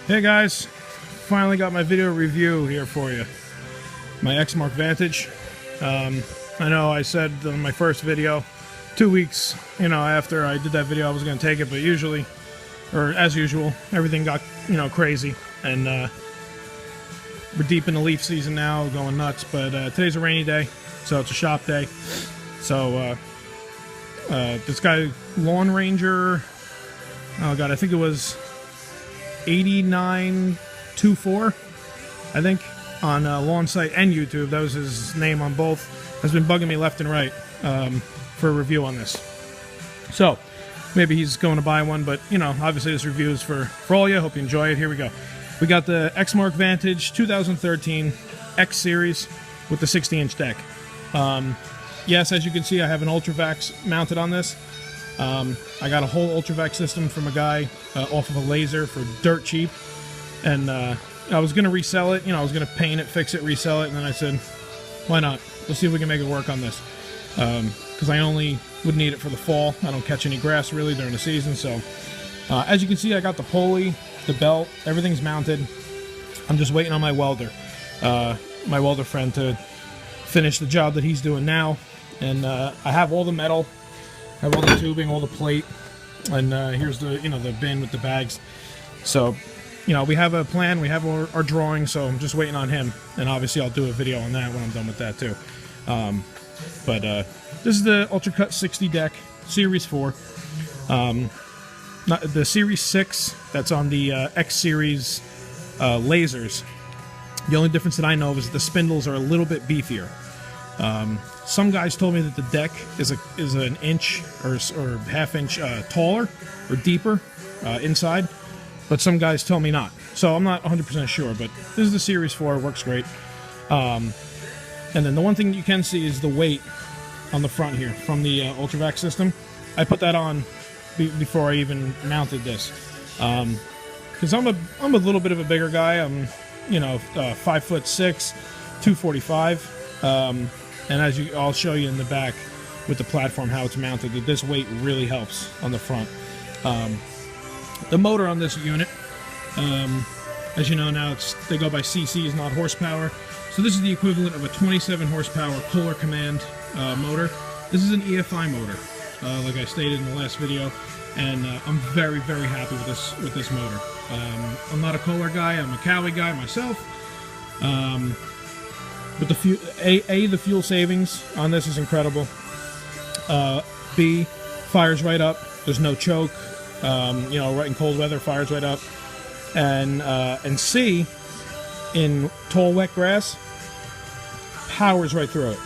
Hey guys, finally got my video review here for you. My Exmark Vantage. I know I said in my first video, 2 weeks, after I did that video I was going to take it, but usually, or as usual, everything got, crazy. And we're deep in the leaf season now, going nuts, but today's a rainy day, so it's a shop day. So this guy, Lawn Ranger, oh god, I think it was 8924, I think, on Lawn Site and YouTube. That was his name on both. Has been bugging me left and right for a review on this. So maybe he's going to buy one, but obviously this review is for all you. Hope you enjoy it. Here we go. We got the Exmark Vantage 2013 X Series with the 60-inch deck. Yes, as you can see, I have an Ultravax mounted on this. I got a whole Ultravax system from a guy off of a laser for dirt cheap, and I was going to resell it. I was going to paint it, fix it, resell it, and then I said, why not? Let's see if we can make it work on this, because I only would need it for the fall. I don't catch any grass really during the season, so as you can see, I got the pulley, the belt, everything's mounted. I'm just waiting on my welder friend to finish the job that he's doing now, and I have all the metal. I have all the tubing, all the plate, and here's the the bin with the bags. So, we have a plan, we have our drawing, so I'm just waiting on him, and obviously I'll do a video on that when I'm done with that too. But this is the Ultra Cut 60 deck, Series 4. Not the Series 6 that's on the X Series lasers. The only difference that I know is that the spindles are a little bit beefier. Some guys told me that the deck is an inch or half inch taller or deeper inside, but some guys tell me not. So I'm not 100% sure, but this is the Series 4, works great. And then the one thing you can see is the weight on the front here from the Ultravax system. I put that on before I even mounted this, because I'm a little bit of a bigger guy. I'm 5'6", 245. And I'll show you in the back with the platform how it's mounted, that this weight really helps on the front. The motor on this unit, as you know now, they go by cc's, not horsepower. So this is the equivalent of a 27 horsepower Kohler Command motor. This is an EFI motor, like I stated in the last video, and I'm very, very happy with this motor. I'm not a Kohler guy, I'm a Cowie guy myself. But the fuel savings on this is incredible. B, fires right up. There's no choke. Right in cold weather, fires right up. And C, in tall, wet grass, powers right through it.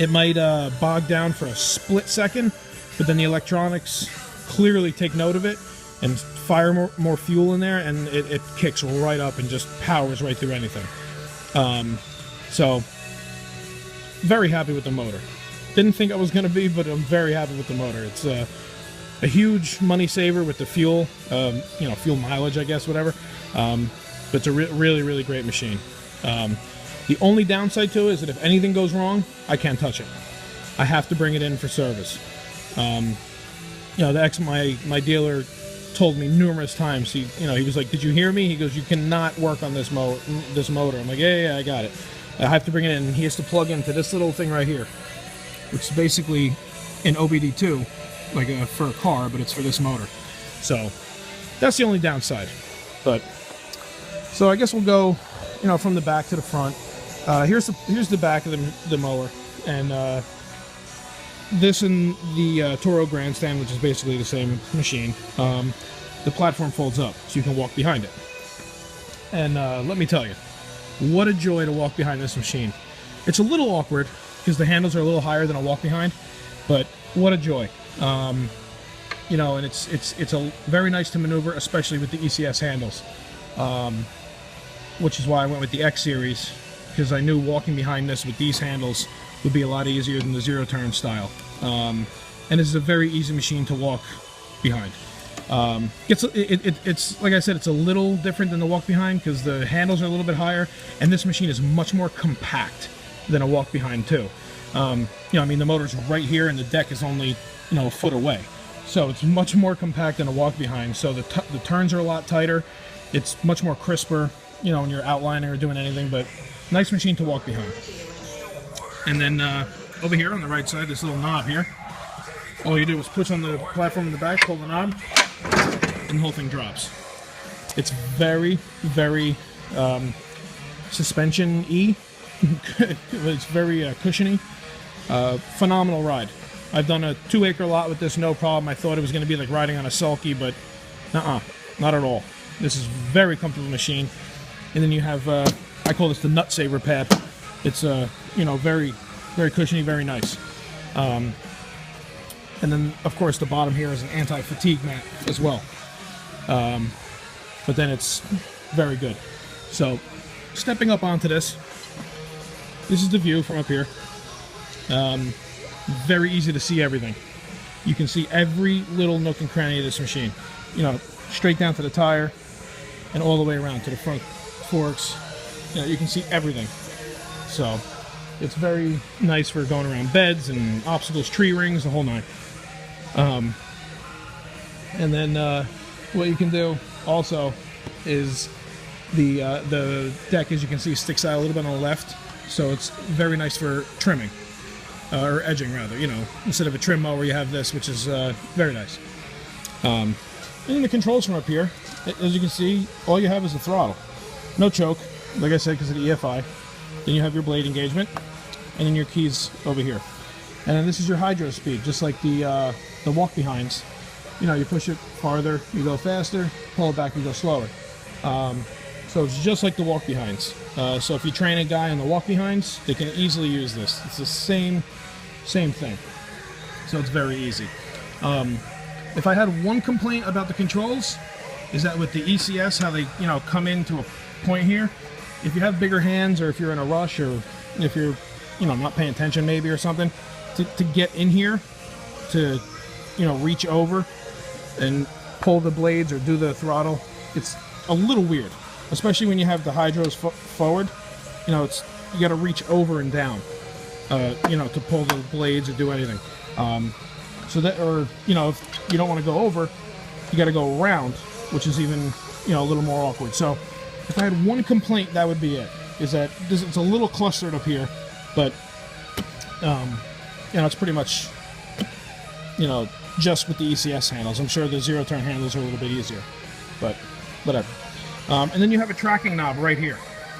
It might bog down for a split second, but then the electronics clearly take note of it and fire more fuel in there, and it kicks right up and just powers right through anything. So very happy with the motor. Didn't think I was going to be, but I'm very happy with the motor. It's a huge money saver with the fuel, fuel mileage, I guess, whatever. But it's a really, really great machine. The only downside to it is that if anything goes wrong, I can't touch it. I have to bring it in for service. My dealer told me numerous times. He was like, "Did you hear me?" He goes, "You cannot work on this motor." I'm like, "Yeah, I got it." I have to bring it in. He has to plug into this little thing right here, which is basically an OBD2, like for a car, but it's for this motor. So that's the only downside. So I guess we'll go, from the back to the front. Here's the back of the mower, and this and the Toro Grandstand, which is basically the same machine. The platform folds up, so you can walk behind it. And let me tell you, what a joy to walk behind this machine. It's a little awkward, because the handles are a little higher than a walk behind, but what a joy. And it's a very nice to maneuver, especially with the ECS handles. Which is why I went with the X Series, because I knew walking behind this with these handles would be a lot easier than the zero-turn style. And this is a very easy machine to walk behind. It's like I said, it's a little different than the walk behind because the handles are a little bit higher, and this machine is much more compact than a walk behind too. The motor's right here, and the deck is only a foot away. So it's much more compact than a walk behind. So the turns are a lot tighter, It's much more crisper, you know, when you're outlining or doing anything, but nice machine to walk behind. And then over here on the right side, this little knob here, all you do is push on the platform in the back, pull the knob, and the whole thing drops. It's very, very suspension-y. It's very cushiony. Phenomenal ride. I've done a 2-acre lot with this, no problem. I thought it was going to be like riding on a sulky, but not at all. This is a very comfortable machine. And then you have, I call this the nut saver pad. It's you know, very, very cushiony, very nice. And then, of course, the bottom here is an anti-fatigue mat as well. But then it's very good. So, stepping up onto this is the view from up here. Very easy to see everything. You can see every little nook and cranny of this machine. You know, straight down to the tire and all the way around to the front forks. You know, you can see everything. So, it's very nice for going around beds and obstacles, tree rings, the whole nine. And then what you can do also is the deck, as you can see, sticks out a little bit on the left, so it's very nice for trimming or edging rather. You know, instead of a trim mower, you have this, which is very nice. And then the controls from up here, as you can see, all you have is the throttle, no choke, like I said, because of the EFI. Then you have your blade engagement, and then your keys over here. And then this is your hydro speed, just like the walk behinds. You know, you push it farther, you go faster, pull it back, you go slower. So it's just like the walk behinds. So if you train a guy on the walk behinds, they can easily use this. It's the same thing. So it's very easy. If I had one complaint about the controls, is that with the ECS, how they, you know, come into a point here, if you have bigger hands or if you're in a rush or if you're, you know, not paying attention maybe or something, to get in here, to, you know, reach over and pull the blades or do the throttle, it's a little weird, especially when you have the hydros forward. You know, you got to reach over and down, you know, to pull the blades or do anything. So that, or, you know, if you don't want to go over, you got to go around, which is even, you know, a little more awkward. So if I had one complaint, that would be it, is that it's a little clustered up here, but you know, it's pretty much, you know, just with the ECS handles. I'm sure the zero-turn handles are a little bit easier, but whatever. And then you have a tracking knob right here.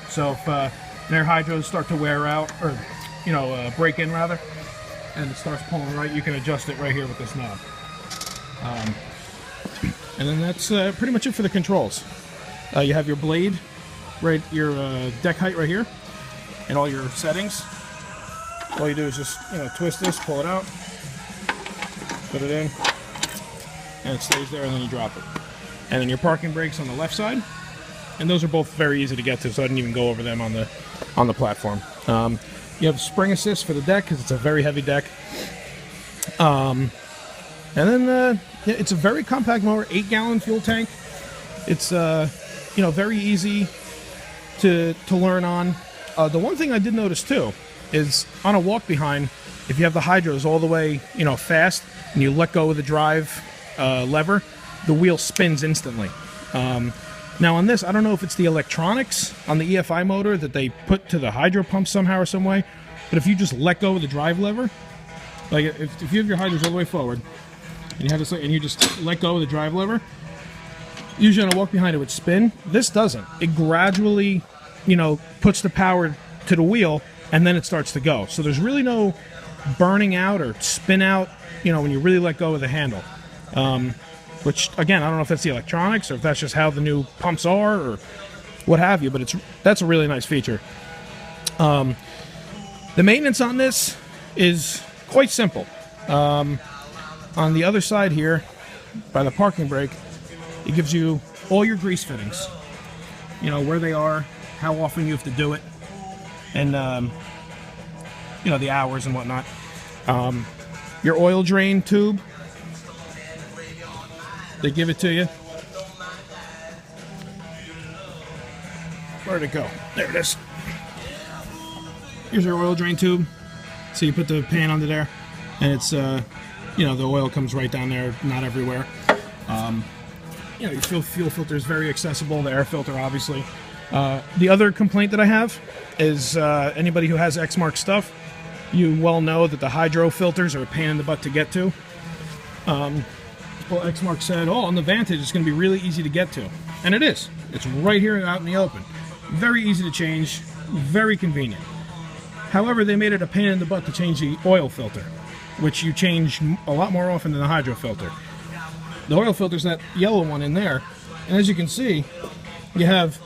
So if their hydros start to wear out, or, you know, break in rather, and it starts pulling right, you can adjust it right here with this knob. And then that's pretty much it for the controls. You have your blade, right, your deck height right here, and all your settings. All you do is just, you know, twist this, pull it out, put it in, and it stays there, and then you drop it. And then your parking brakes on the left side, and those are both very easy to get to, so I didn't even go over them on the platform. You have spring assist for the deck because it's a very heavy deck. And then it's a very compact mower, 8-gallon fuel tank. It's you know, very easy to learn on. The one thing I did notice too is on a walk behind, if you have the hydros all the way, you know, fast, and you let go of the drive lever, the wheel spins instantly. Now on this, I don't know if it's the electronics on the EFI motor that they put to the hydro pump somehow or some way, but if you just let go of the drive lever, like if you have your hydros all the way forward, and you have this, and you just let go of the drive lever, usually on a walk behind it would spin. This doesn't. It gradually, you know, puts the power to the wheel, and then it starts to go. So there's really no burning out or spin out, you know, when you really let go of the handle. Which, again, I don't know if that's the electronics or if that's just how the new pumps are or what have you, but that's a really nice feature. The maintenance on this is quite simple. On the other side here, by the parking brake, it gives you all your grease fittings. You know, where they are, how often you have to do it, and, you know, the hours and whatnot. Your oil drain tube, they give it to you. Where'd it go? There it is. Here's your oil drain tube. So you put the pan under there, and it's, you know, the oil comes right down there, not everywhere. you know, your fuel filter is very accessible. The air filter, obviously. The other complaint that I have is anybody who has Exmark stuff, you well know that the hydro filters are a pain in the butt to get to. Well, Exmark said, oh, on the Vantage, it's going to be really easy to get to. And it is. It's right here out in the open. Very easy to change, very convenient. However, they made it a pain in the butt to change the oil filter, which you change a lot more often than the hydro filter. The oil filter is that yellow one in there. And as you can see, you have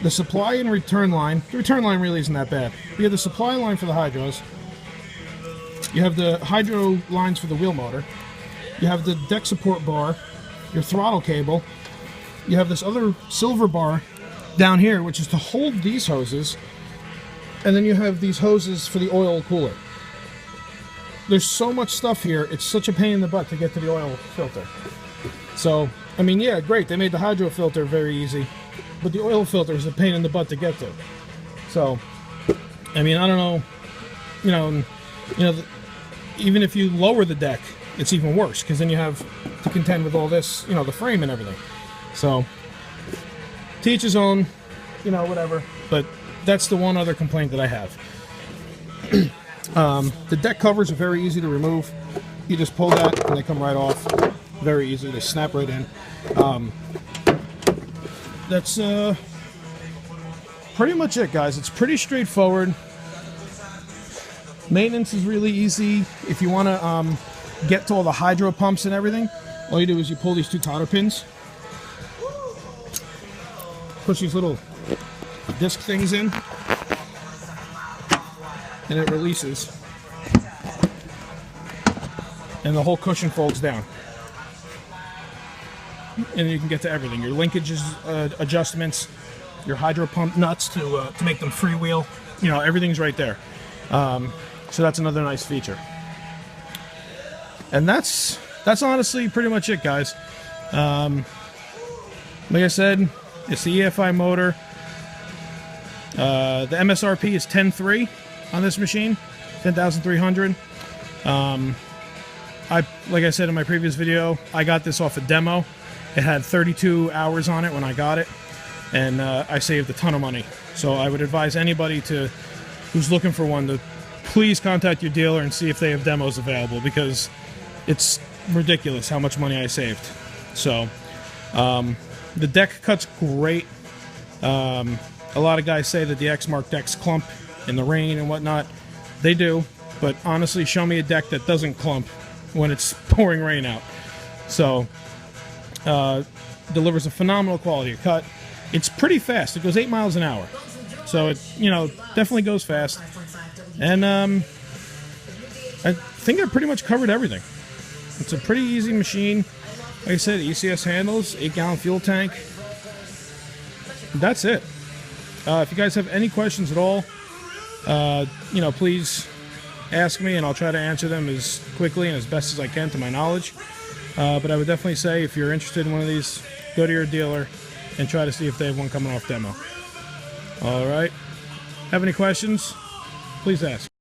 the supply and return line. The return line really isn't that bad. You have the supply line for the hydros. You have the hydro lines for the wheel motor. You have the deck support bar, your throttle cable. You have this other silver bar down here, which is to hold these hoses. And then you have these hoses for the oil cooler. There's so much stuff here, it's such a pain in the butt to get to the oil filter. So, I mean, yeah, great, they made the hydro filter very easy, but the oil filter is a pain in the butt to get to. So, I mean, I don't know, even if you lower the deck, it's even worse, because then you have to contend with all this, you know, the frame and everything. So, to each his own, you know, whatever. But that's the one other complaint that I have. The deck covers are very easy to remove. You just pull that and they come right off. Very easy. They snap right in. That's pretty much it, guys. It's pretty straightforward. Maintenance is really easy. If you want to get to all the hydro pumps and everything, all you do is you pull these two cotter pins, push these little disc things in, and it releases, and the whole cushion folds down, and you can get to everything. Your linkages adjustments, your hydro pump nuts to make them freewheel, you know, everything's right there. So that's another nice feature. And that's honestly pretty much it, guys. Like I said, it's the EFI motor. The MSRP is $10,300 on this machine, $10,300. Like I said in my previous video, I got this off a demo. It had 32 hours on it when I got it, and I saved a ton of money. So I would advise anybody who's looking for one to please contact your dealer and see if they have demos available, because it's ridiculous how much money I saved. So the deck cuts great. A lot of guys say that the Exmark decks clump in the rain and whatnot. They do, but honestly, show me a deck that doesn't clump when it's pouring rain out. So delivers a phenomenal quality of cut. It's pretty fast. It goes 8 miles an hour, so it, you know, definitely goes fast. And I think I pretty much covered everything. It's a pretty easy machine. Like I said, ECS handles, 8-gallon fuel tank. That's it. If you guys have any questions at all, you know, please ask me, and I'll try to answer them as quickly and as best as I can to my knowledge. But I would definitely say, if you're interested in one of these, go to your dealer and try to see if they have one coming off demo. All right. Have any questions? Please ask.